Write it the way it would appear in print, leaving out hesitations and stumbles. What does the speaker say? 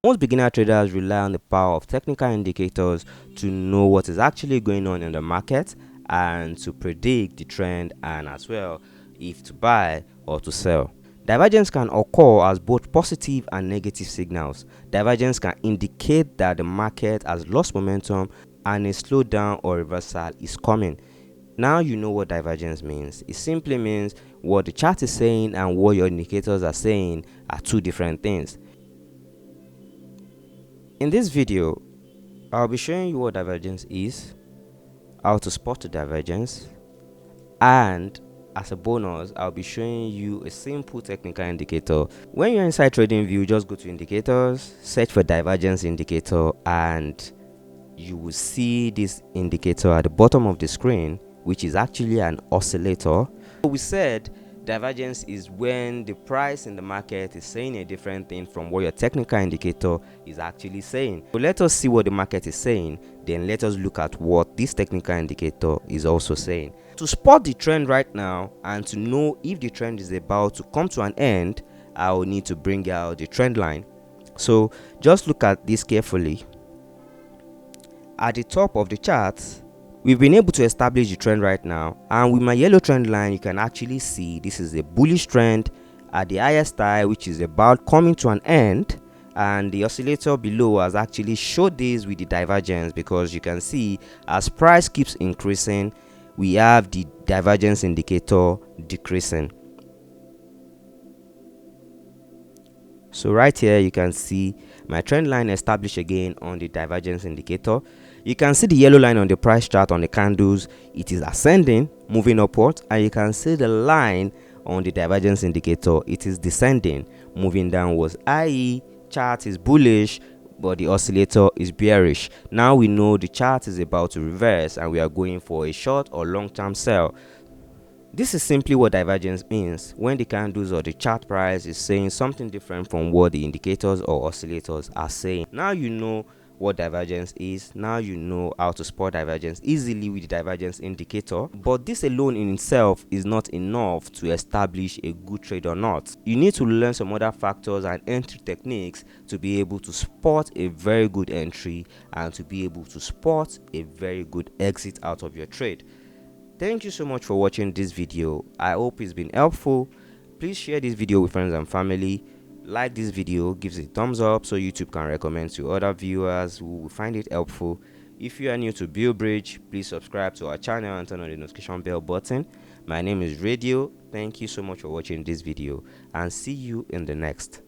Most beginner traders rely on the power of technical indicators to know what is actually going on in the market and to predict the trend, and as well if to buy or to sell. Divergence can occur as both positive and negative signals. Divergence can indicate that the market has lost momentum and a slowdown or reversal is coming. Now you know what divergence means. It simply means what the chart is saying and what your indicators are saying are two different things. In this video, I'll be showing you what divergence is, how to spot the divergence, and as a bonus, I'll be showing you a simple technical indicator. When you're inside TradingView, just go to indicators, search for divergence indicator, and you will see this indicator at the bottom of the screen, which is actually an oscillator. We said divergence is when the price in the market is saying a different thing from what your technical indicator is actually saying. So let us see what the market is saying, then let us look at what this technical indicator is also saying. To spot the trend right now and to know if the trend is about to come to an end, I will need to bring out the trend line. So just look at this carefully. At the top of the chart, we've been able to establish the trend right now, and with my yellow trend line you can actually see this is a bullish trend at the highest high, which is about coming to an end, and the oscillator below has actually showed this with the divergence, because you can see as price keeps increasing we have the divergence indicator decreasing. So right here you can see my trend line established again on the divergence indicator. You can see the yellow line on the price chart on the candles, it is ascending, moving upwards, and you can see the line on the divergence indicator, it is descending, moving downwards, i.e. chart is bullish but the oscillator is bearish. Now we know the chart is about to reverse and we are going for a short or long-term sell. This is simply what divergence means, when the candles or the chart price is saying something different from what the indicators or oscillators are saying. Now you know what divergence is. Now you know how to spot divergence easily with the divergence indicator. But this alone in itself is not enough to establish a good trade or not. You need to learn some other factors and entry techniques to be able to spot a very good entry and to be able to spot a very good exit out of your trade. Thank you so much for watching this video. I hope it's been helpful. Please share this video with friends and family. Like this video, gives it a thumbs up so YouTube can recommend to other viewers who will find it helpful. If you are new to BuildBridge, please subscribe to our channel and turn on the notification bell button. My name is Radio. Thank you so much for watching this video and see you in the next.